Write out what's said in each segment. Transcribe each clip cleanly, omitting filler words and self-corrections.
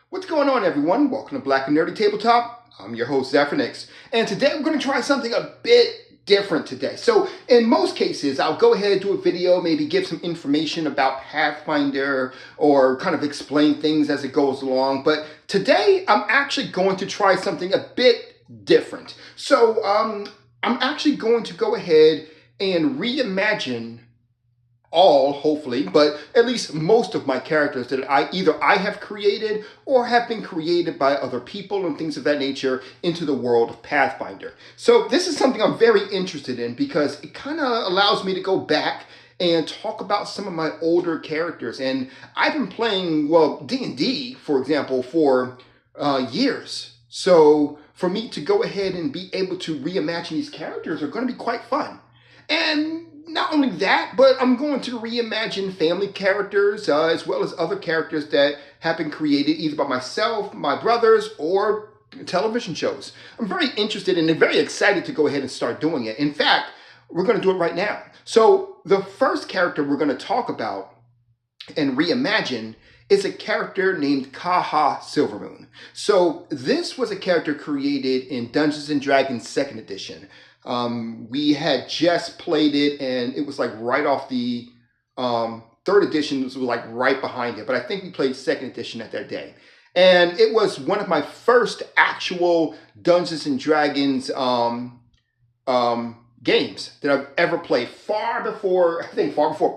What's going on, everyone? Welcome to Black and Nerdy Tabletop. I'm your host, Zephyrnix, and today we're going to try something a bit different today. So, in most cases, I'll go ahead and do a video, maybe give some information about Pathfinder, or kind of explain things as it goes along. But today, I'm actually going to try something a bit different. So, I'm actually going to go ahead and reimagine hopefully, but at least most of my characters that I have created or have been created by other people and things of that nature into the world of Pathfinder. So this is something I'm very interested in because it kind of allows me to go back and talk about some of my older characters. And I've been playing, D&D, for example, for years. So for me to go ahead and be able to reimagine these characters are going to be quite fun. And not only that, but I'm going to reimagine family characters as well as other characters that have been created either by myself, my brothers, or television shows. I'm very interested and very excited to go ahead and start doing it. In fact, we're going to do it right now. So the first character we're going to talk about and reimagine is a character named Khajja Silvermoon. So this was a character created in Dungeons & Dragons Second Edition. We had just played it, and it was like right off the third edition, was like right behind it. But I think we played second edition at that day. And it was one of my first actual Dungeons & Dragons games that I've ever played, far before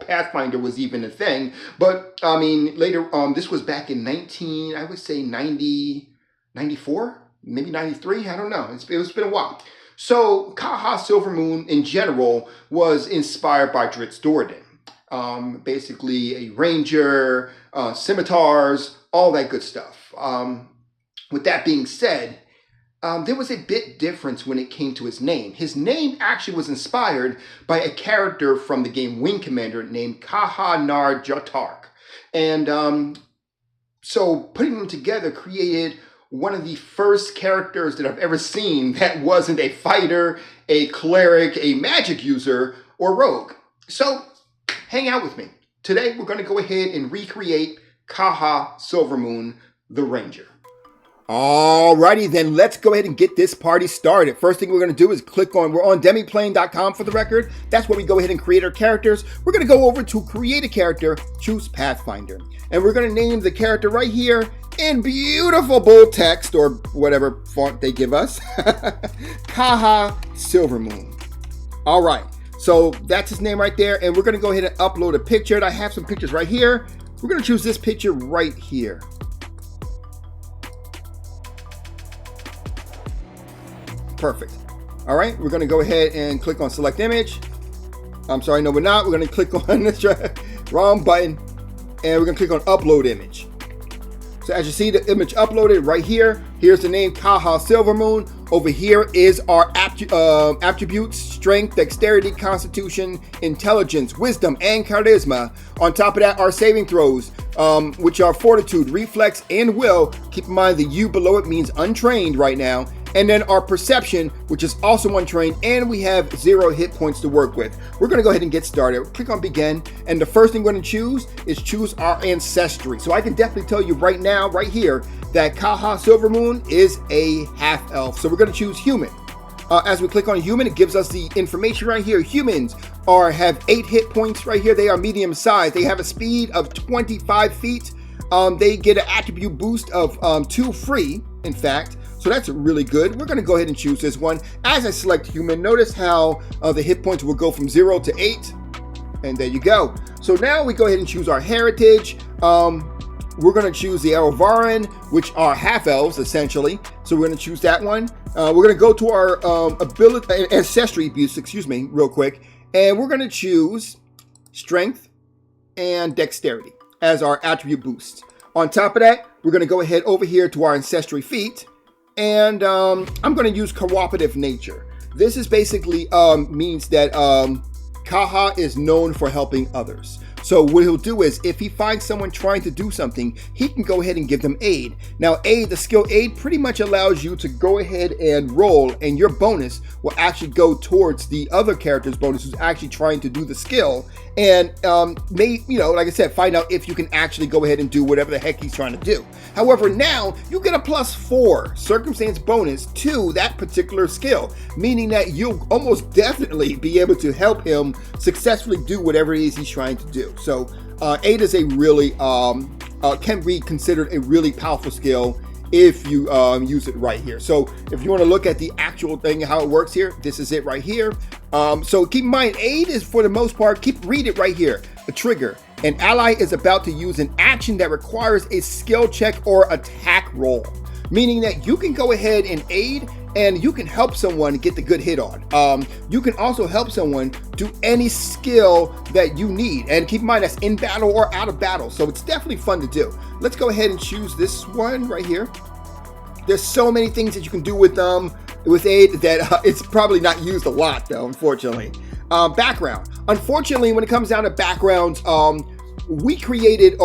Pathfinder was even a thing. But I mean, later, this was back in 94, maybe 93, I don't know. It's been a while. So Khajja Silvermoon in general was inspired by Drizzt Do'Urden. Basically a ranger, scimitars, all that good stuff. With that being said, there was a bit difference when it came to his name. His name actually was inspired by a character from the game Wing Commander named Khajja Nar Jatark. And so putting them together created one of the first characters that I've ever seen that wasn't a fighter, a cleric, a magic user, or rogue. So hang out with me. Today we're going to go ahead and recreate Khajja Silvermoon, the Ranger. Alrighty then, let's go ahead and get this party started. First thing we're going to do is we're on demiplane.com for the record. That's where we go ahead and create our characters. We're going to go over to create a character, choose Pathfinder. And we're going to name the character right here in beautiful bold text or whatever font they give us. Khajja Silvermoon. All right, so that's his name right there. And we're going to go ahead and upload a picture. And I have some pictures right here. We're going to choose this picture right here. Perfect. All right, we're going to go ahead and click on select image. I'm sorry, no, we're not. We're going to click on this wrong button, and we're going to click on upload image. So as you see the image uploaded right here, here's the name Khajja Silvermoon. Over here is our attributes: strength, dexterity, constitution, intelligence, wisdom, and charisma. On top of that, our saving throws, which are fortitude, reflex, and will. Keep in mind the U below it means untrained right now. And then our perception, which is also untrained, and we have 0 hit points to work with. We're going to go ahead and get started. Click on begin, and the first thing we're going to choose our ancestry. So I can definitely tell you right now, right here, that Khajja Silvermoon is a half-elf. So we're going to choose human. As we click on human, it gives us the information right here. Humans have 8 hit points right here. They are medium size. They have a speed of 25 feet. They get an attribute boost of 2 free, in fact. So that's really good. We're going to go ahead and choose this one. As I select human, notice how the hit points will go from 0 to 8. And there you go. So now we go ahead and choose our heritage. We're going to choose the Elvaran, which are half-elves, essentially. So we're going to choose that one. We're going to go to our ancestry boost, real quick. And we're going to choose strength and dexterity as our attribute boosts. On top of that, we're going to go ahead over here to our ancestry feat. And I'm going to use cooperative nature. This is basically means that Khajja is known for helping others. So what he'll do is, if he finds someone trying to do something, he can go ahead and give them aid. Now the skill aid pretty much allows you to go ahead and roll, and your bonus will actually go towards the other character's bonus who's actually trying to do the skill, and like I said, find out if you can actually go ahead and do whatever the heck he's trying to do. However, now you get a +4 circumstance bonus to that particular skill, meaning that you'll almost definitely be able to help him successfully do whatever it is he's trying to do. So aid is a really can be considered a really powerful skill if you use it right here. So if you want to look at the actual thing, how it works here, this is it right here. So keep in mind, aid is, for the most part, read it right here. A trigger. An ally is about to use an action that requires a skill check or attack roll, meaning that you can go ahead and aid, and you can help someone get the good hit on. You can also help someone do any skill that you need, and keep in mind that's in battle or out of battle, so it's definitely fun to do. Let's go ahead and choose this one right here. There's so many things that you can do with aid that it's probably not used a lot though, unfortunately. Background. Unfortunately, when it comes down to backgrounds, he created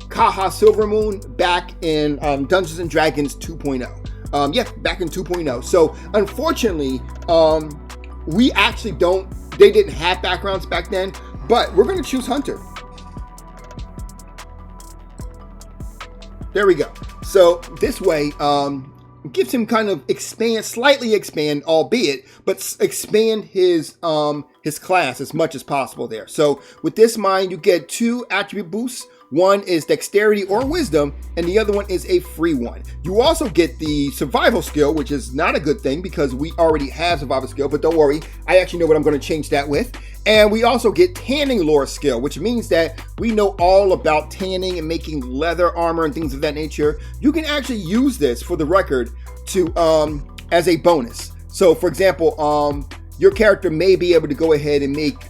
Khajja Silvermoon back in Dungeons and Dragons 2.0. Back in 2.0. So unfortunately, they didn't have backgrounds back then, but we're going to choose Hunter. There we go. So this way, gives him kind of slightly expand, albeit, but expand his class as much as possible there. So with this in mind, you get 2 attribute boosts. One is dexterity or wisdom, and the other one is a free one. You also get the survival skill, which is not a good thing because we already have survival skill, but don't worry, I actually know what I'm going to change that with. And we also get tanning lore skill, which means that we know all about tanning and making leather armor and things of that nature. You can actually use this, for the record, to as a bonus. So for example, your character may be able to go ahead and make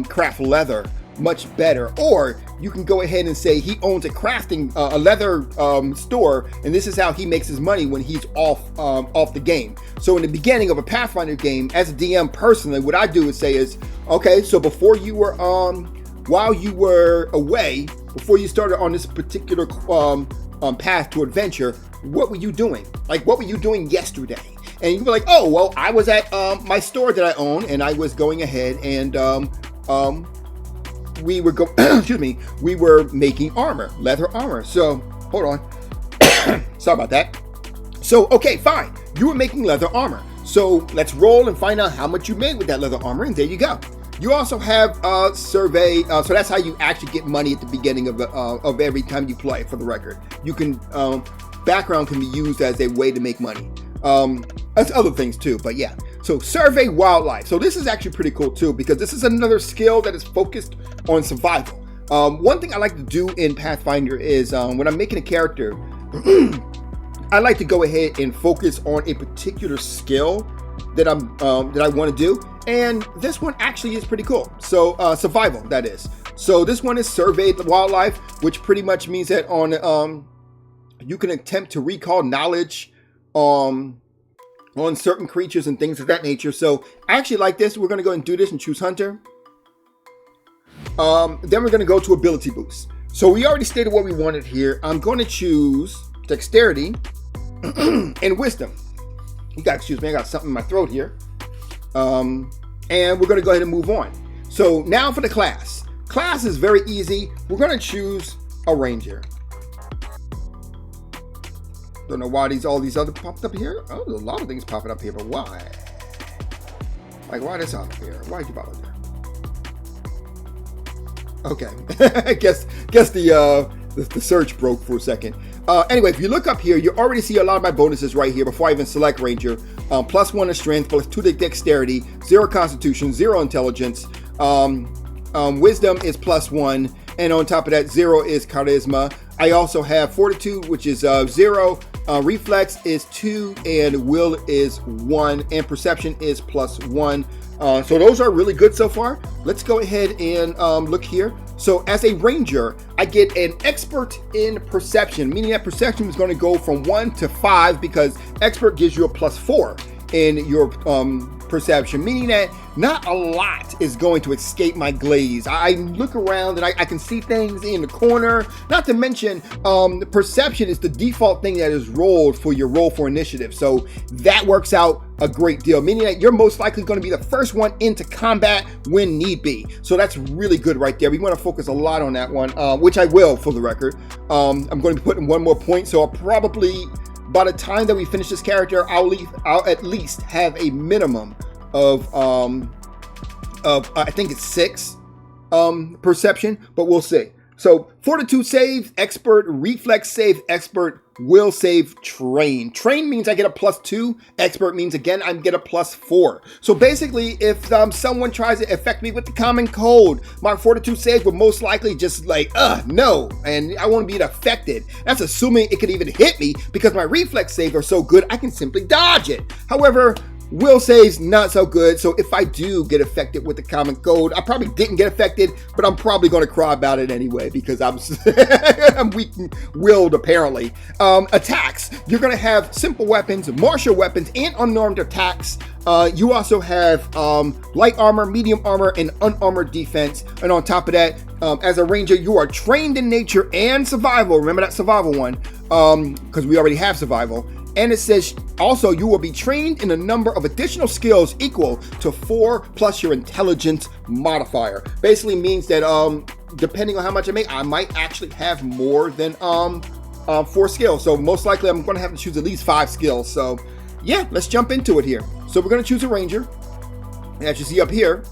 craft leather much better, or you can go ahead and say he owns a crafting a leather store, and this is how he makes his money when he's off the game. So in the beginning of a Pathfinder game, as a DM personally, what I do is say is, okay, so before you were while you were away, before you started on this particular path to adventure, what were you doing? Like, what were you doing yesterday? And you'd be like, oh, well, I was at my store that I own, and I was going ahead and we were making armor, leather armor. So hold on. Sorry about that. So, okay, fine. You were making leather armor. So let's roll and find out how much you made with that leather armor. And there you go. You also have survey. So that's how you actually get money at the beginning of every time you play, for the record. You can, background can be used as a way to make money. That's other things too, but yeah. So survey wildlife. So this is actually pretty cool too, because this is another skill that is focused on survival. One thing I like to do in Pathfinder is when I'm making a character, I like to go ahead and focus on a particular skill that I want to do, and this one actually is pretty cool. So survival, that is. So this one is survey the wildlife, which pretty much means that you can attempt to recall knowledge on certain creatures and things of that nature. So I actually like this. We're going to go and do this and choose Hunter. Then we're going to go to ability boost. So we already stated what we wanted here. I'm going to choose dexterity and wisdom. You got, excuse me, I got something in my throat here. And we're going to go ahead and move on. So now for the class. Class is very easy. We're going to choose a ranger. Don't know why all these other popped up here. Oh, there's a lot of things popping up here, but why? Like, why this up here? Why did you bother there? Okay, I guess the search broke for a second. Anyway, if you look up here, you already see a lot of my bonuses right here before I even select Ranger. +1 in strength, +2 to dexterity, 0 constitution, 0 intelligence. Wisdom is +1, and on top of that, 0 is charisma. I also have fortitude, which is 0. Reflex is 2, and will is 1, and perception is +1. So those are really good so far. Let's go ahead and look here. So as a ranger, I get an expert in perception, meaning that perception is going to go from 1 to 5 because expert gives you a +4 in your perception, meaning that not a lot is going to escape my glaze. I look around and I can see things in the corner. Not to mention, perception is the default thing that is rolled for your roll for initiative. So that works out a great deal, meaning that you're most likely going to be the first one into combat when need be. So that's really good right there. We want to focus a lot on that one, which I will, for the record. I'm going to be putting one more point, so I'll probably, by the time that we finish this character, I'll at least have a minimum of I think it's 6 perception, but we'll see. So fortitude save, expert, reflex save, expert, will save, train. Train means I get a +2. Expert means, again, I get a +4. So basically, if someone tries to affect me with the common cold, my fortitude save will most likely just like, no. And I won't be affected. That's assuming it could even hit me, because my reflex save are so good, I can simply dodge it. However, will save's not so good, so if I do get affected with the common cold, I probably didn't get affected, but I'm probably going to cry about it anyway, because I'm I'm weak-willed, apparently. Attacks. You're going to have simple weapons, martial weapons, and unarmed attacks. You also have light armor, medium armor, and unarmored defense. And on top of that, as a ranger, you are trained in nature and survival. Remember that survival one, because we already have survival. And it says also you will be trained in a number of additional skills equal to 4 plus your intelligence modifier. Basically means that depending on how much I make, I might actually have more than 4 skills. So most likely I'm going to have to choose at least 5 skills. So yeah, let's jump into it here. So we're going to choose a ranger. As you see up here,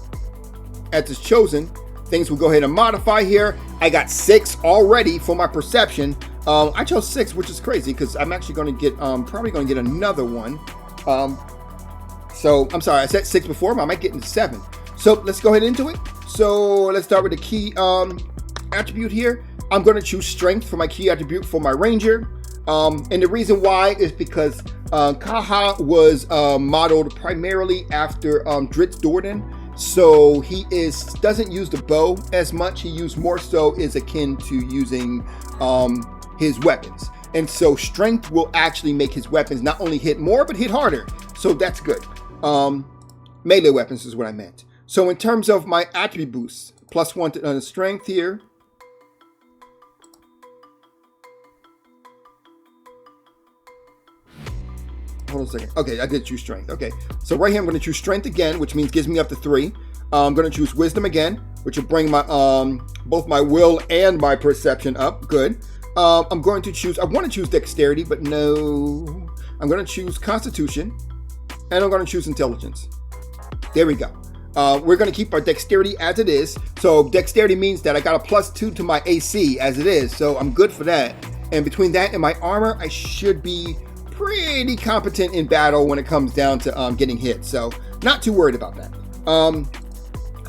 as it's chosen, things will go ahead and modify here. I got 6 already for my perception. I chose 6, which is crazy because I'm actually going to get, probably going to get another one. So I'm sorry, I said 6 before, but I might get into 7. So let's go ahead into it. So let's start with the key attribute here. I'm going to choose strength for my key attribute for my ranger. And the reason why is because Khajja was modeled primarily after Dritz Do'Urden. So he doesn't use the bow as much. He used more so is akin to using his weapons. And so strength will actually make his weapons not only hit more, but hit harder. So that's good. Melee weapons is what I meant. So in terms of my attribute boosts, +1 to strength here. Hold on a second. Okay, I did choose strength. Okay, so right here I'm going to choose strength again, which means gives me up to 3. I'm going to choose wisdom again, which will bring my both my will and my perception up. Good. I'm going to choose, I want to choose dexterity, but no. I'm going to choose constitution, and I'm going to choose intelligence. There we go. We're going to keep our dexterity as it is. So dexterity means that I got a +2 to my AC as it is. So I'm good for that. And between that and my armor, I should be pretty competent in battle when it comes down to getting hit. So not too worried about that.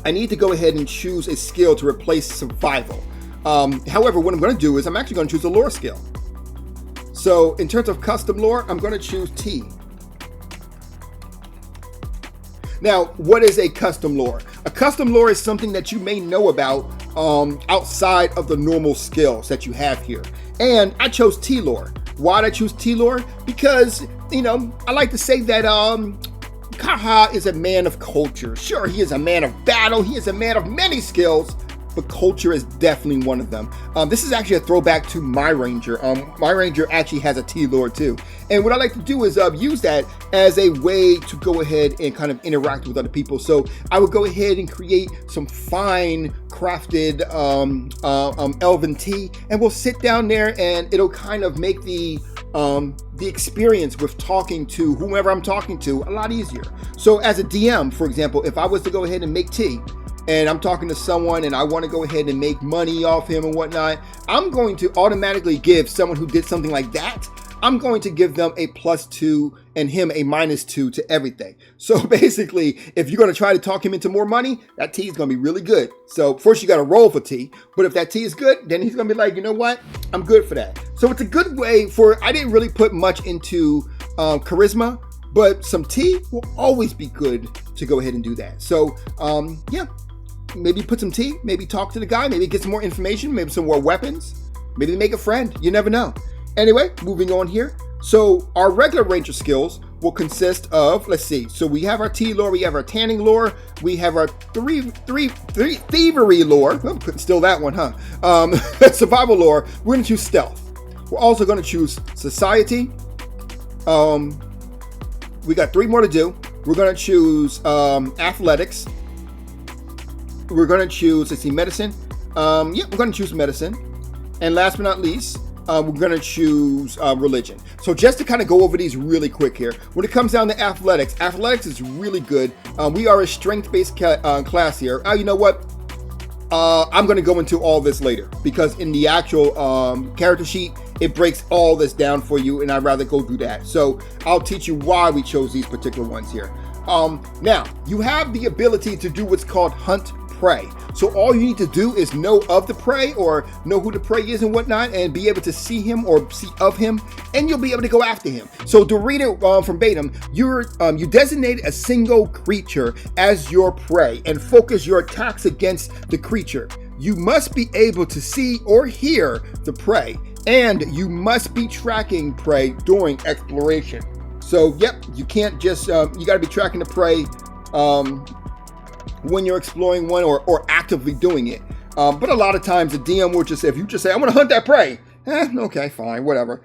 I need to go ahead and choose a skill to replace survival. However, what I'm going to do is I'm actually going to choose a lore skill. So in terms of custom lore, I'm going to choose T. Now, what is a custom lore? A custom lore is something that you may know about outside of the normal skills that you have here. And I chose T lore. Why did I choose T lore? Because, you know, I like to say that Khajja is a man of culture. Sure, he is a man of battle. He is a man of many skills, but culture is definitely one of them. This is actually a throwback to my ranger. My ranger actually has a T lore too. And what I like to do is use that as a way to go ahead and kind of interact with other people. So I would go ahead and create some fine crafted elven tea, and we'll sit down there and it'll kind of make the experience with talking to whomever I'm talking to a lot easier. So as a DM, for example, if I was to go ahead and make tea, and I'm talking to someone and I want to go ahead and make money off him and whatnot, I'm going to automatically give someone who did something like that, I'm going to give them a +2 and him a -2 to everything. So basically, if you're going to try to talk him into more money, that tea is going to be really good. So first you got to roll for tea, but if that tea is good, then he's going to be like, you know what, I'm good for that. So it's a good way for, I didn't really put much into charisma, but some tea will always be good to go ahead and do that. So yeah. Maybe put some tea, maybe talk to the guy, maybe get some more information, maybe some more weapons, maybe make a friend. You never know. Anyway, moving on here. So our regular ranger skills will consist of, let's see, so we have our T lore, we have our tanning lore, we have our thievery lore. Oh, couldn't steal that one, huh? Survival lore. We're going to choose stealth. We're also going to choose society. We got 3 more to do. We're going to choose athletics. We're going to choose, let's see, medicine. We're going to choose medicine. And last but not least, we're going to choose religion. So just to kind of go over these really quick here, when it comes down to athletics, athletics is really good. We are a strength-based class here. You know what? I'm going to go into all this later because in the actual character sheet, it breaks all this down for you, and I'd rather go do that. So I'll teach you why we chose these particular ones here. Now, you have the ability to do what's called hunt prey. So all you need to do is know of the prey or know who the prey is and whatnot and be able to see him or see of him, and you'll be able to go after him. So to read it verbatim, you designate a single creature as your prey and focus your attacks against the creature. You must be able to see or hear the prey, and you must be tracking prey during exploration. So yep, you can't just, you gotta be tracking the prey when you're exploring one or actively doing it. But a lot of times the DM will just say, if you just say, I'm gonna hunt that prey, okay, fine, whatever.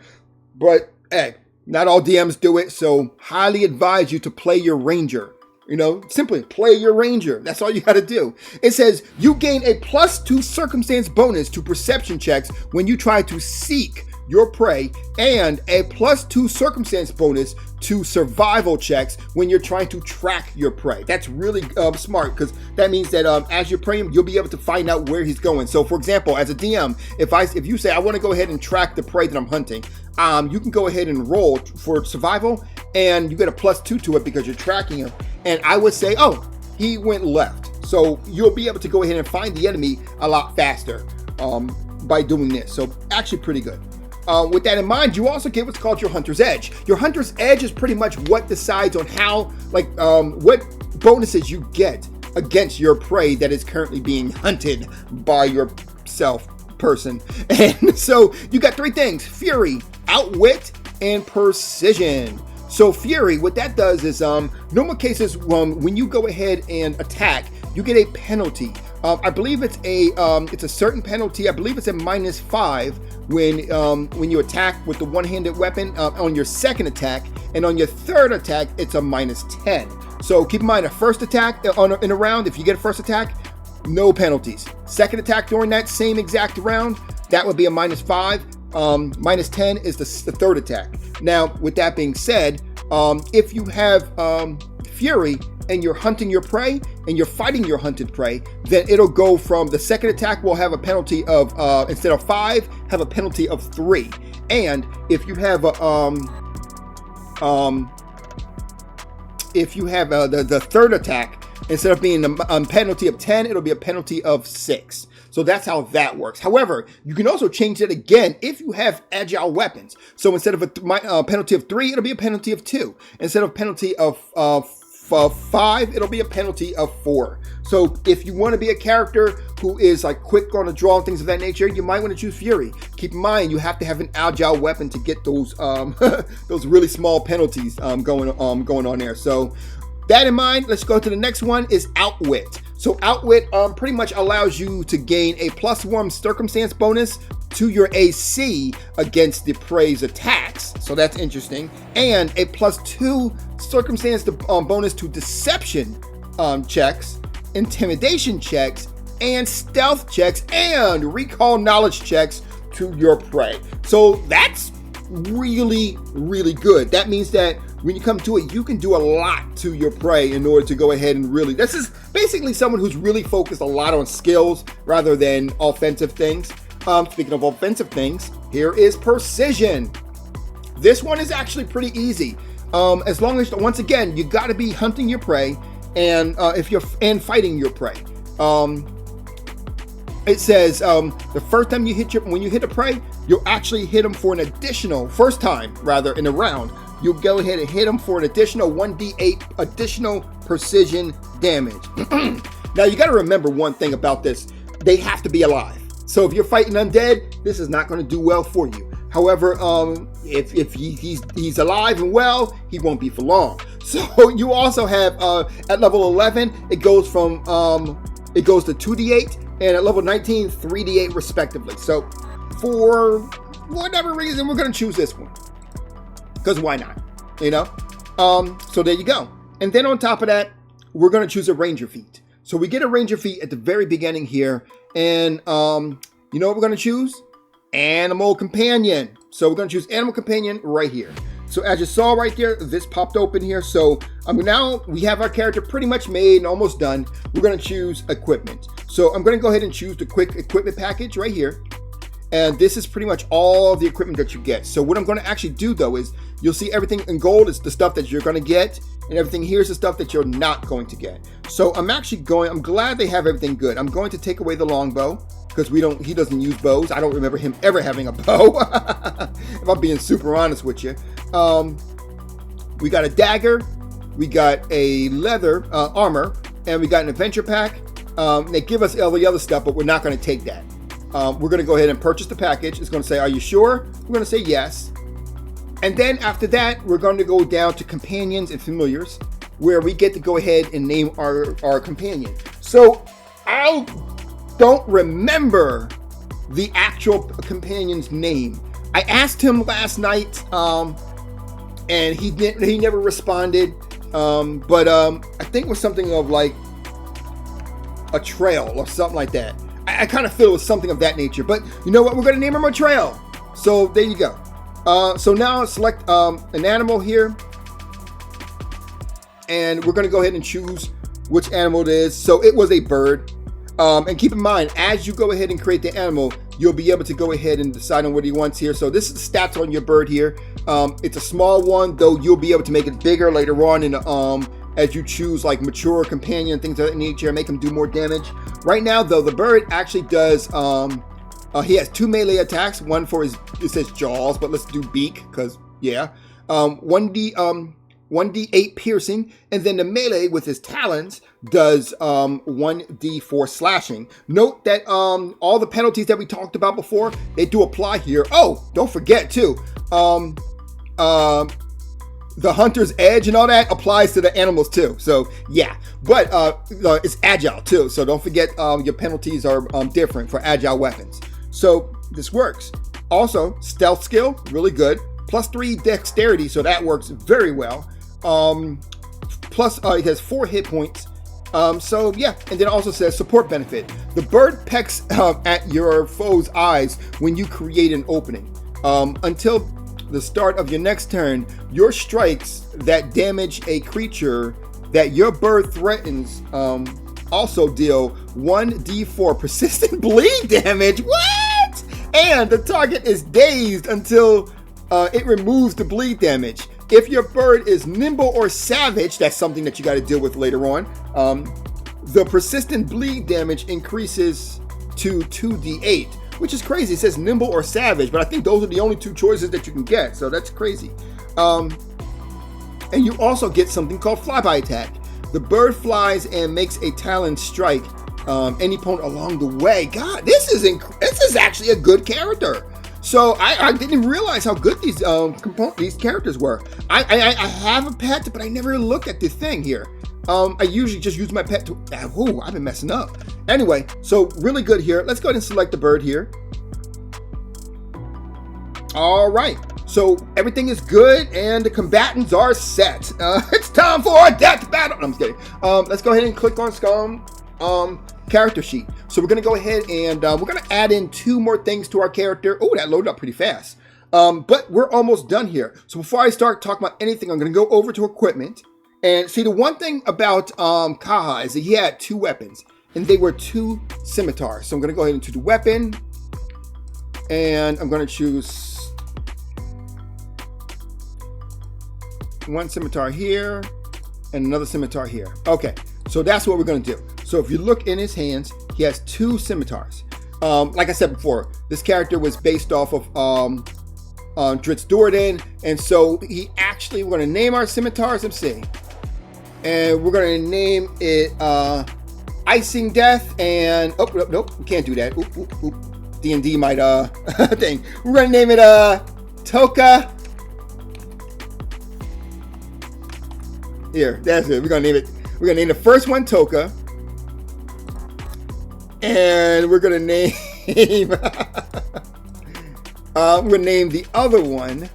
But hey, not all DMs do it, so highly advise you to play your ranger. You know, simply play your ranger. That's all you got to do. It says you gain a +2 circumstance bonus to perception checks when you try to seek your prey, and a +2 circumstance bonus to survival checks when you're trying to track your prey. That's really smart, because that means that as you're preying, you'll be able to find out where he's going. So for example, as a DM, if you say, I want to go ahead and track the prey that I'm hunting, you can go ahead and roll for survival, and you get a +2 to it because you're tracking him. And I would say, oh, he went left. So you'll be able to go ahead and find the enemy a lot faster by doing this. So actually pretty good. With that in mind, you also get what's called your Hunter's Edge. Your Hunter's Edge is pretty much what decides on how, what bonuses you get against your prey that is currently being hunted by yourself person. And so you got 3 things: Fury, Outwit, and Precision. So Fury, what that does is, normal cases, when you go ahead and attack, you get a penalty. I believe it's a certain penalty. I believe it's a -5 when you attack with the one-handed weapon on your second attack, and on your third attack, it's a -10. So keep in mind, a first attack in a round, if you get a first attack, no penalties. Second attack during that same exact round, that would be a -5. -10 is the third attack. Now, with that being said, if you have Fury and you're hunting your prey and you're fighting your hunted prey, then it'll go from the second attack will have a penalty of instead of 5, have a penalty of 3. And if you have the third attack, instead of being a penalty of 10, it'll be a penalty of 6. So that's how that works. However, you can also change it again if you have agile weapons. So instead of a penalty of 3, it'll be a penalty of 2. Instead of penalty of 5, it'll be a penalty of 4. So if you want to be a character who is like quick on the draw and things of that nature, you might want to choose Fury. Keep in mind, you have to have an agile weapon to get those those really small penalties going on there. So that in mind, let's go to the next one, is Outwit. So Outwit pretty much allows you to gain a +1 circumstance bonus to your AC against the prey's attacks. So that's interesting. And a +2 circumstance bonus to deception checks, intimidation checks, and stealth checks, and recall knowledge checks to your prey. So that's really, really good. That means that when you come to it, you can do a lot to your prey in order to go ahead and really, this is basically someone who's really focused a lot on skills rather than offensive things. Speaking of offensive things, here is Precision. This one is actually pretty easy. As long as, once again, you got to be hunting your prey and fighting your prey. It says the first time when you hit a prey, you'll actually hit them for an additional, first time rather in a round, you'll go ahead and hit them for an additional 1d8 additional precision damage. Now you got to remember one thing about this: they have to be alive. So if you're fighting undead, this is not going to do well for you. However, if he's alive and well, he won't be for long. So you also have at level 11, it goes to 2d8, and at level 19, 3d8 respectively. So for whatever reason, we're going to choose this one, because why not? You know. So there you go. And then on top of that, we're going to choose a ranger feat. So we get a ranger feat at the very beginning here, and you know what we're going to choose? Animal companion. So we're going to choose animal companion right here. So as you saw right there, this popped open here. So now we have our character pretty much made and almost done. We're going to choose equipment. So I'm going to go ahead and choose the quick equipment package right here. And this is pretty much all the equipment that you get. So what I'm going to actually do though is you'll see everything in gold is the stuff that you're going to get, and everything here is the stuff that you're not going to get. So I'm glad they have everything good. I'm going to take away the longbow, because he doesn't use bows. I don't remember him ever having a bow, if I'm being super honest with you. We got a dagger, we got a leather armor, and we got an adventure pack. They give us all the other stuff, but we're not going to take that. We're going to go ahead and purchase the package. It's going to say, are you sure? We're going to say yes. And then after that, we're going to go down to companions and familiars, where we get to go ahead and name our companion. So I don't remember the actual companion's name. I asked him last night, and he never responded. But I think it was something of like a trail or something like that. I kind of feel it was something of that nature. But you know what? We're going to name him a trail. So there you go. So now select an animal here, and we're going to go ahead and choose which animal it is. So it was a bird. And keep in mind, as you go ahead and create the animal, you'll be able to go ahead and decide on what he wants here. So this is the stats on your bird here. It's a small one, though you'll be able to make it bigger later on in as you choose like mature companion, things of that nature, make him do more damage. Right now, though, the bird actually does, he has 2 melee attacks, one for it says jaws, but let's do beak, because, yeah. 1d8 piercing, and then the melee with his talons does 1d4 slashing. Note that all the penalties that we talked about before, they do apply here. Oh, don't forget too, the hunter's edge and all that applies to the animals too. So yeah, but it's agile too. So don't forget your penalties are different for agile weapons. So this works. Also, stealth skill, really good. +3 dexterity, so that works very well. Plus, it has 4 hit points. So yeah, and then it also says support benefit. The bird pecks at your foe's eyes when you create an opening. Until the start of your next turn, your strikes that damage a creature that your bird threatens also deal 1d4 persistent bleed damage. What? And the target is dazed until it removes the bleed damage. If your bird is nimble or savage, that's something that you got to deal with later on. The persistent bleed damage increases to 2d8, which is crazy. It says nimble or savage, but I think those are the only 2 choices that you can get. So that's crazy. And you also get something called flyby attack. The bird flies and makes a talon strike any point along the way. God, this is actually a good character. So I didn't realize how good these characters were. I have a pet, but I never looked at this thing here. I usually just use my pet to. Oh, I've been messing up. Anyway, so really good here. Let's go ahead and select the bird here. All right. So everything is good, and the combatants are set. It's time for a death battle. No, I'm just kidding. Let's go ahead and click on character sheet. So we're going to go ahead and we're going to add in 2 more things to our character. Oh, that loaded up pretty fast. But we're almost done here. So before I start talking about anything, I'm going to go over to equipment. And see, the one thing about Khajja is that he had 2 weapons, and they were 2 scimitars. So I'm going to go ahead and choose the weapon, and I'm going to choose 1 scimitar here, and another scimitar here. Okay, so that's what we're going to do. So if you look in his hands, he has 2 scimitars. Like I said before, this character was based off of Dritz Doradin, and so we're going to name our scimitars. Let's see. And we're going to name it Icing Death and... Oh, nope, we can't do that. D&D might thing. We're gonna name it Toka. Here, that's it. We're gonna name the first one Toka, and we're gonna name we're gonna name the other one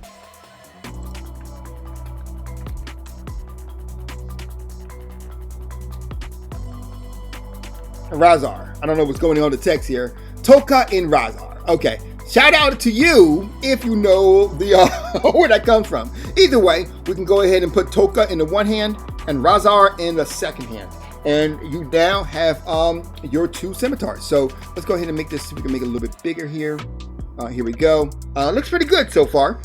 Razar. I don't know what's going on with the text here. Toka in Razar. Okay. Shout out to you if you know the where that comes from. Either way, we can go ahead and put Toka in the one hand and Razar in the second hand. And you now have your two scimitars. So let's go ahead and make this, we can make it a little bit bigger here. Here we go. Looks pretty good so far.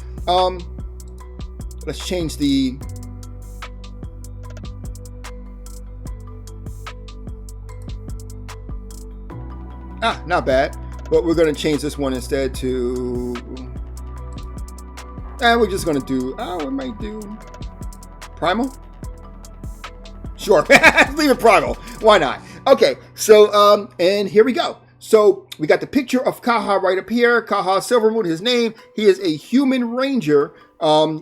Let's change the not bad. But we're going to change this one instead to, and we're just going to do, we might do Primal. Sure, leave it Primal. Why not? Okay, so, and here we go. So we got the picture of Khajja right up here. Khajja Silvermoon, his name. He is a human ranger,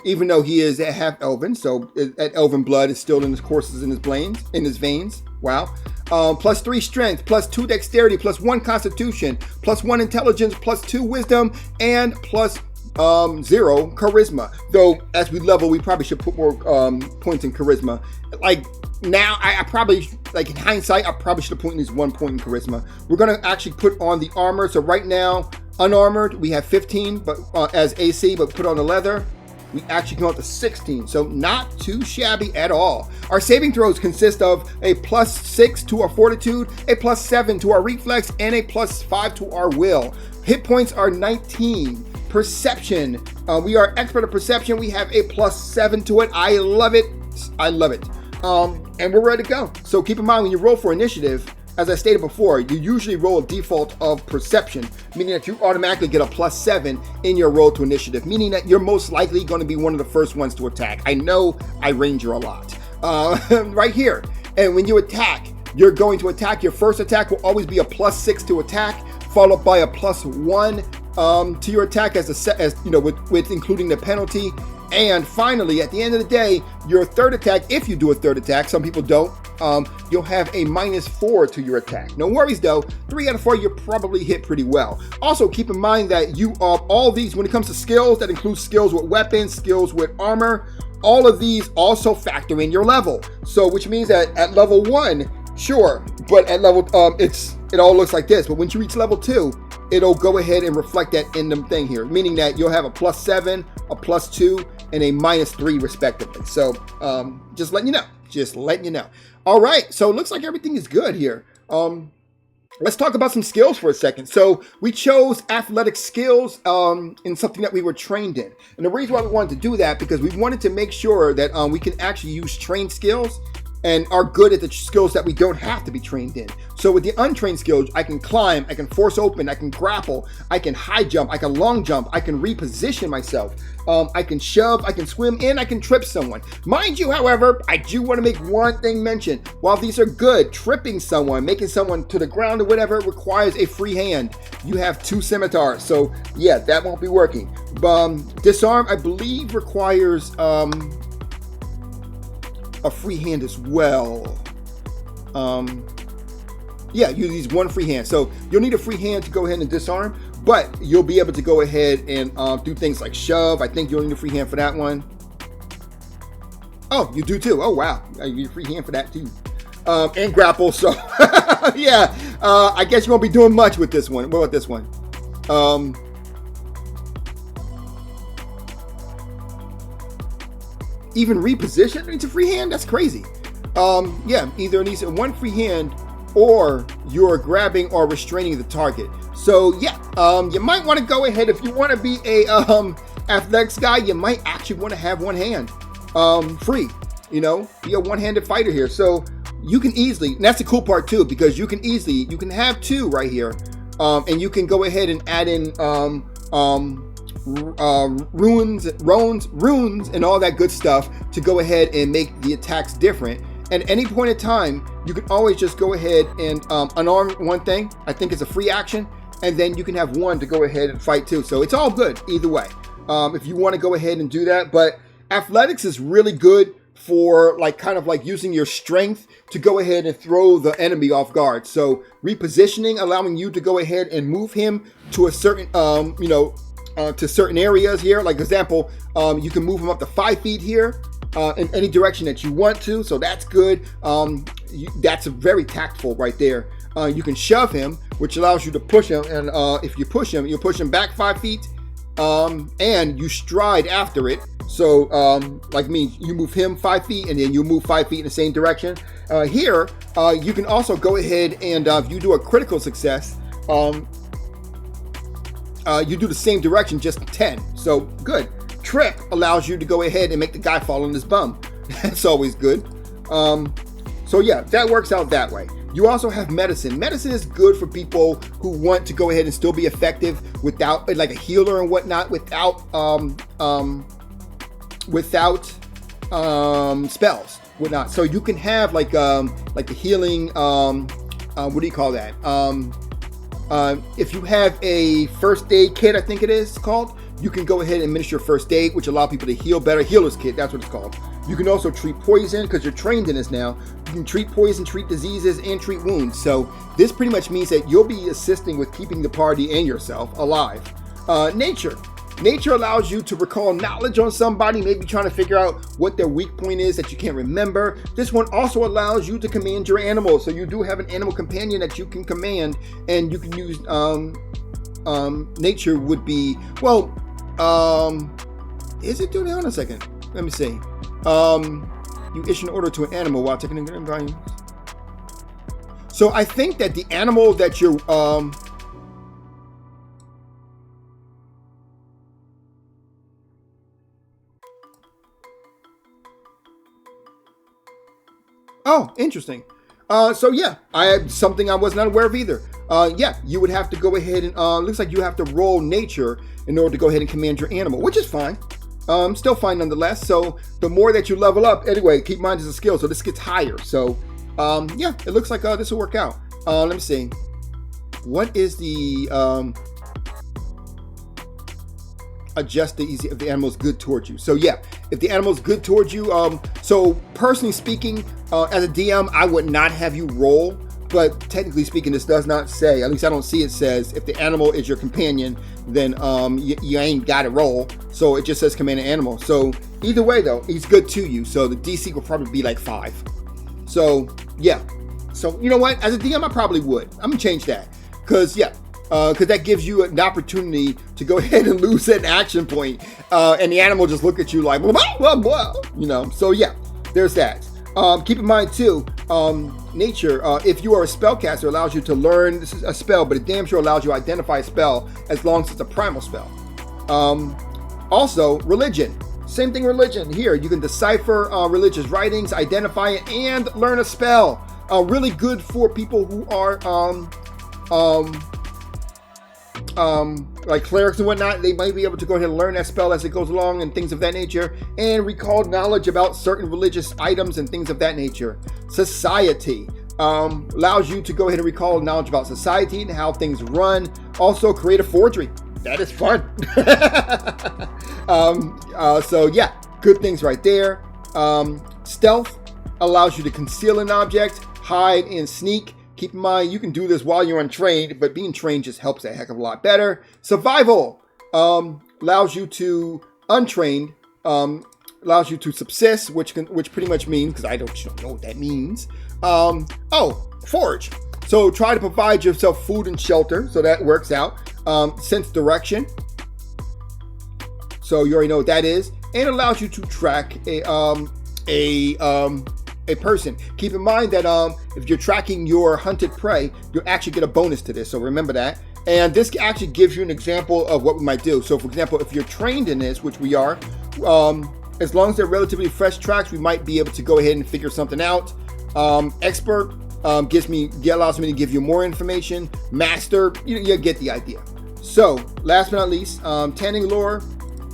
even though he is a half elven. So that elven blood is still in his courses, in his veins. Wow. Plus 3 strength, plus 2 dexterity, plus 1 constitution, plus 1 intelligence, plus 2 wisdom, and plus 0 charisma. Though as we level, we probably should put more points in charisma. Like now, I probably, like in hindsight, I probably should have put in this 1 point in charisma. We're gonna actually put on the armor. So right now, unarmored, we have 15, but as AC, but put on the leather, we actually come out to 16, so not too shabby at all. Our saving throws consist of a plus 6 to our fortitude, a plus 7 to our reflex, and a plus 5 to our will. Hit points are 19. Perception, we are expert at perception. We have a plus 7 to it. I love it. I love it. And we're ready to go. So keep in mind when you roll for initiative, as I stated before, you usually roll a default of perception, meaning that you automatically get a plus 7 in your roll to initiative, meaning that you're most likely going to be one of the first ones to attack. I know I ranger a lot. Right here. And when you attack, you're going to attack. Your first attack will always be a plus 6 to attack, followed by a plus 1 to your attack as you know, with including the penalty. And finally, at the end of the day, your third attack, if you do a third attack, some people don't, you'll have a minus 4 to your attack. No worries though, 3 out of 4 you're probably hit pretty well. Also keep in mind that you all these, when it comes to skills, that includes skills with weapons, skills with armor, all of these also factor in your level. So which means that at level 1, sure, but at level, it all looks like this, but once you reach level 2, it'll go ahead and reflect that in the thing here, meaning that you'll have a plus 7, a plus 2, and a minus 3 respectively. So just letting you know. All right, so it looks like everything is good here. Let's talk about some skills for a second. So we chose athletic skills in something that we were trained in. And the reason why we wanted to do that, because we wanted to make sure that we can actually use trained skills and are good at the skills that we don't have to be trained in. So with the untrained skills, I can climb, I can force open, I can grapple, I can high jump, I can long jump, I can reposition myself, I can shove, I can swim, and I can trip someone. Mind you, however, I do want to make one thing mention. While these are good, tripping someone, making someone to the ground or whatever requires a free hand. You have 2 scimitars, so yeah, that won't be working. Disarm, I believe, requires a free hand as well. Yeah, you use 1 free hand. So you'll need a free hand to go ahead and disarm, but you'll be able to go ahead and do things like shove. I think you'll need a free hand for that one. Oh, you do too. Oh, wow. You need a free hand for that too. And grapple. So yeah, I guess you won't be doing much with this one. What about this one? Even reposition into free hand? That's crazy. Yeah, either it needs 1 free hand or you're grabbing or restraining the target. So yeah, you might want to go ahead, if you want to be a athletics guy, you might actually want to have 1 hand free, you know, be a one-handed fighter here. So you can easily, and that's the cool part too, because you can have 2 right here, and you can go ahead and add in runes and all that good stuff to go ahead and make the attacks different. At any point in time, you can always just go ahead and unarm one thing. I think it's a free action, and then you can have one to go ahead and fight too. So it's all good either way. If you want to go ahead and do that, but athletics is really good for like kind of like using your strength to go ahead and throw the enemy off guard. So repositioning, allowing you to go ahead and move him to a certain, to certain areas here. Like example, you can move him up to 5 feet here in any direction that you want to. So that's good. That's very tactful right there. You can shove him, which allows you to push him. And if you push him, you'll push him back 5 feet. And you stride after it. So, like me, you move him 5 feet and then you move 5 feet in the same direction. Here, you can also go ahead and if you do a critical success, you do the same direction, just 10. So, good. Trip allows you to go ahead and make the guy fall on his bum. That's always good. So, yeah, that works out that way. You also have medicine. Medicine is good for people who want to go ahead and still be effective without, like a healer and whatnot, without spells, whatnot. So you can have like the healing. What do you call that? If you have a first aid kit, I think it is called, you can go ahead and administer first aid, which allow people to heal better. Healer's kit, that's what it's called. You can also treat poison because you're trained in this now. You can treat poison, treat diseases, and treat wounds. So this pretty much means that you'll be assisting with keeping the party and yourself alive. Nature. Nature allows you to recall knowledge on somebody, maybe trying to figure out what their weak point is that you can't remember. This one also allows you to command your animals. So you do have an animal companion that you can command, and you can use nature would be, well, is it doing it? Hold on a second. Let me see. You issue an order to an animal while taking a value. So I think that the animal that you're oh, interesting. So yeah, I had something I was not aware of either. Yeah, you would have to go ahead and looks like you have to roll nature in order to go ahead and command your animal, which is fine. Still fine nonetheless. So the more that you level up, anyway, keep in mind it's a skill, so this gets higher. So yeah, it looks like this will work out. Let me see. What is the adjust the easy if the animal's good towards you? So yeah, if the animal's good towards you, so personally speaking, as a DM, I would not have you roll, but technically speaking, this does not say, at least I don't see it says, if the animal is your companion, then you ain't got to roll. So it just says command an animal. So either way though, he's good to you. So the DC will probably be like 5. So yeah. So you know what? As a DM, I probably would. I'm gonna change that. Cause yeah, because that gives you an opportunity to go ahead and lose an action point, and the animal just look at you like, blah, blah, blah, you know. So yeah, there's that. Keep in mind too, nature, if you are a spellcaster, allows you to learn, this is a spell, but it damn sure allows you to identify a spell as long as it's a primal spell. Also, religion. Same thing, religion. Here, you can decipher religious writings, identify it, and learn a spell. Really good for people who are like clerics and whatnot. They might be able to go ahead and learn that spell as it goes along and things of that nature, and recall knowledge about certain religious items and things of that nature. Society allows you to go ahead and recall knowledge about society and how things run. Also, create a forgery. That is fun. So yeah, good things right there. Stealth allows you to conceal an object, hide, and sneak. Keep in mind, you can do this while you're untrained, but being trained just helps a heck of a lot better. Survival allows you to, untrained, allows you to subsist, which pretty much means, because I don't know what that means. Forage. So try to provide yourself food and shelter, so that works out. Sense direction. So you already know what that is, and allows you to track a person. Keep in mind that if you're tracking your hunted prey, you'll actually get a bonus to this, so remember that. And this actually gives you an example of what we might do. So for example, if you're trained in this, which we are, as long as they're relatively fresh tracks, we might be able to go ahead and figure something out. Expert allows me to give you more information. Master, you get the idea. So last but not least, tanning lore,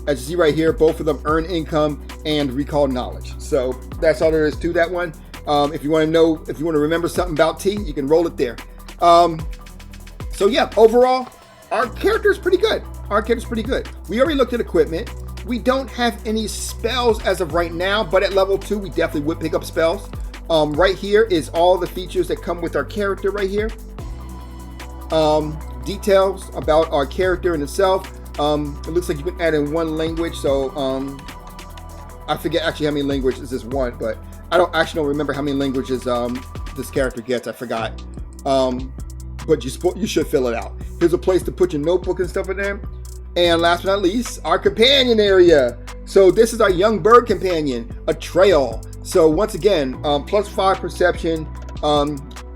as you see right here, both of them earn income and recall knowledge. So that's all there is to that one. If you want to remember something about tea, you can roll it there. So yeah, overall, our character is pretty good. Our character's pretty good. We already looked at equipment. We don't have any spells as of right now, but at level 2, we definitely would pick up spells. Right here is all the features that come with our character right here. Details about our character in itself. It looks like you can add in 1 language, so I forget actually how many languages this one, but I don't remember how many languages this character gets. I forgot. But you should fill it out. Here's a place to put your notebook and stuff in there. And last but not least, our companion area. So this is our young bird companion, a trail. So once again, +5 perception,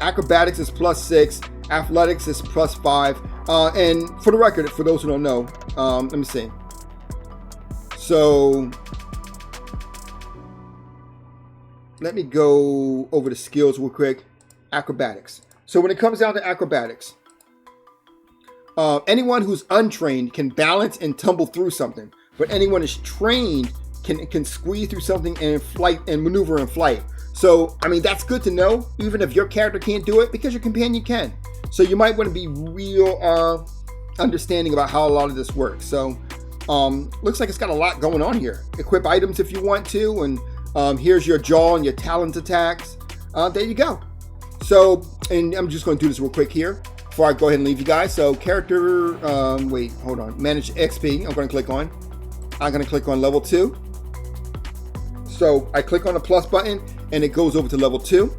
acrobatics is +6, athletics is +5. And for the record, for those who don't know, let me see. So let me go over the skills real quick. Acrobatics. So when it comes down to acrobatics, anyone who's untrained can balance and tumble through something, but anyone who's trained can squeeze through something and maneuver in flight. So I mean, that's good to know, even if your character can't do it, because your companion can. So you might want to be real understanding about how a lot of this works. So looks like it's got a lot going on here. Equip items if you want to, and here's your jaw and your talent attacks. There you go. So, and I'm just going to do this real quick here before I go ahead and leave you guys. So character, wait, hold on. Manage XP, I'm going to click on. I'm going to click on level 2. So I click on the plus button and it goes over to level 2.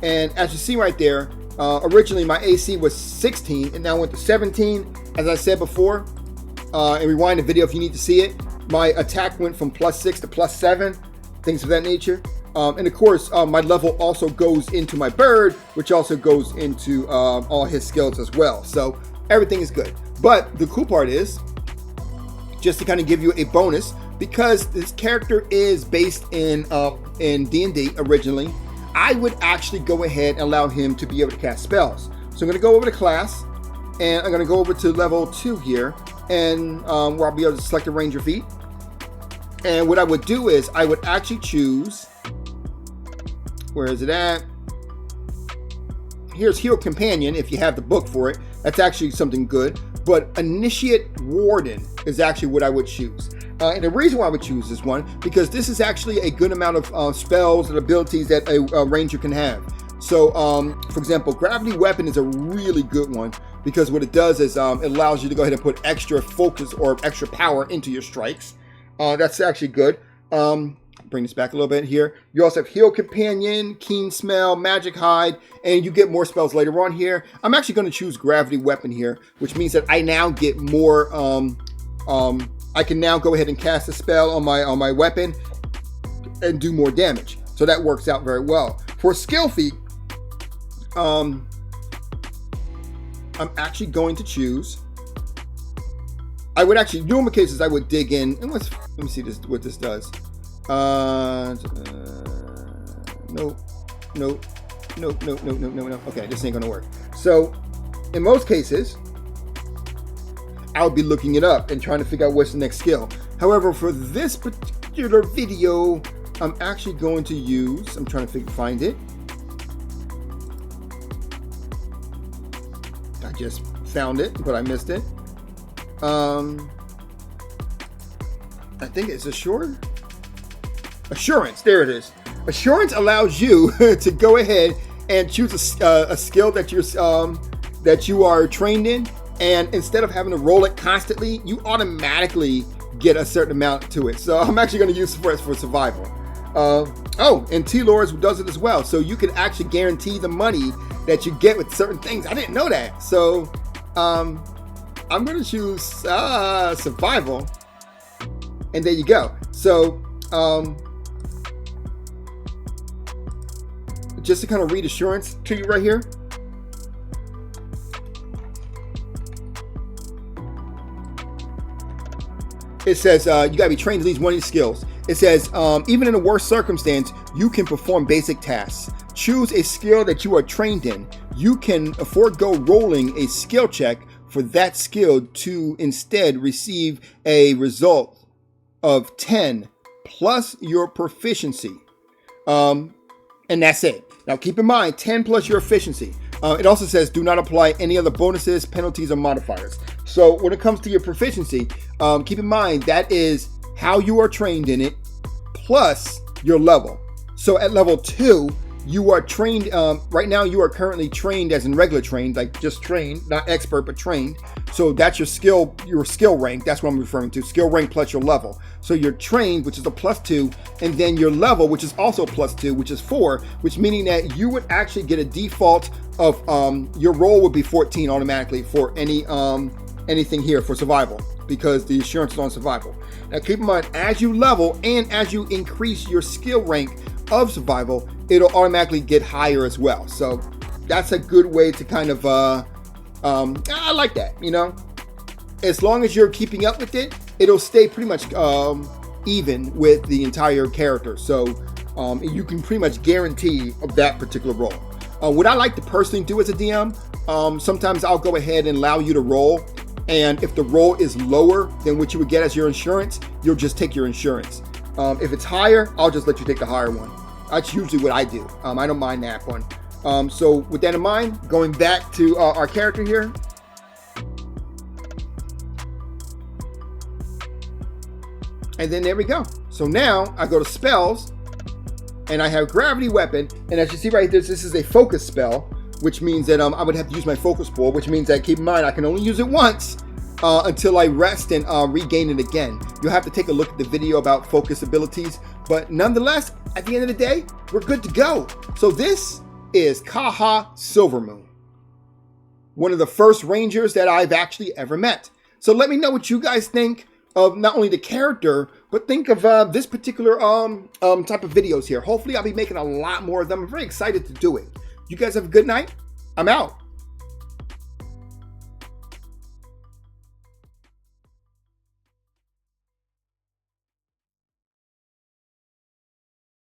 And as you see right there, originally my AC was 16 and now went to 17. As I said before, and rewind the video if you need to see it, my attack went from +6 to +7, things of that nature. And of course, my level also goes into my bird, which also goes into all his skills as well. So everything is good. But the cool part is, just to kind of give you a bonus, because this character is based in D&D originally, I would actually go ahead and allow him to be able to cast spells. So I'm going to go over to class, and I'm going to go over to level 2 here, and where I'll be able to select a ranger feat. And what I would do is I would actually choose, where is it at? Here's Hero Companion, if you have the book for it. That's actually something good. But Initiate Warden is actually what I would choose. And the reason why I would choose this one, because this is actually a good amount of spells and abilities that a ranger can have. So, for example, Gravity Weapon is a really good one, because what it does is it allows you to go ahead and put extra focus or extra power into your strikes. That's actually good. Bring this back a little bit here. You also have Heal Companion, Keen Smell, Magic Hide, and you get more spells later on here. I'm actually going to choose Gravity Weapon here, which means that I now get more. I can now go ahead and cast a spell on my weapon and do more damage. So that works out very well. For skill feat, I'm actually going to choose. I would actually, normal cases, I would dig in. And let me see what this does. Nope. Okay, this ain't gonna work. So, in most cases, I would be looking it up and trying to figure out what's the next skill. However, for this particular video, I'm actually going to use, I'm trying to find it. I just found it, but I missed it. I think it's Assurance, there it is. Assurance allows you to go ahead and choose a skill that you are trained in, and instead of having to roll it constantly, you automatically get a certain amount to it. So I'm actually going to use it for survival. And T-Lords does it as well. So you can actually guarantee the money that you get with certain things. I didn't know that. So I'm going to choose survival, and there you go. So just to kind of read assurance to you right here. It says you gotta be trained at least one of these skills. It says even in the worst circumstance, you can perform basic tasks. Choose a skill that you are trained in. You can forego rolling a skill check for that skill to instead receive a result of 10 plus your proficiency. And that's it. Now keep in mind, 10 plus your efficiency. It also says do not apply any other bonuses, penalties, or modifiers. So when it comes to your proficiency, keep in mind that is how you are trained in it plus your level. So at level 2, you are trained, right now you are currently trained as in regular trained, like just trained, not expert, but trained. So that's your skill rank. That's what I'm referring to, skill rank plus your level. So you're trained, which is a +2, and then your level, which is also +2, which is 4, which meaning that you would actually get a default of, your roll would be 14 automatically for anything here for survival, because the insurance is on survival. Now keep in mind, as you level and as you increase your skill rank of survival, it'll automatically get higher as well. So that's a good way to kind of, I like that, you know. As long as you're keeping up with it, it'll stay pretty much even with the entire character. So you can pretty much guarantee of that particular roll. What I like to personally do as a DM, sometimes I'll go ahead and allow you to roll. And if the roll is lower than what you would get as your insurance, you'll just take your insurance. If it's higher, I'll just let you take the higher one. That's usually what I do. I don't mind that one. So with that in mind, going back to our character here. And then there we go. So now I go to spells and I have gravity weapon. And as you see right there, this is a focus spell, which means that I would have to use my focus pool, which means that, keep in mind, I can only use it once until I rest and regain it again. You'll have to take a look at the video about focus abilities, but nonetheless, at the end of the day, we're good to go. So this is Khajja Silvermoon, one of the first rangers that I've actually ever met. So let me know what you guys think of not only the character, but think of this particular type of videos here. Hopefully I'll be making a lot more of them. I'm very excited to do it. You guys have a good night. I'm out.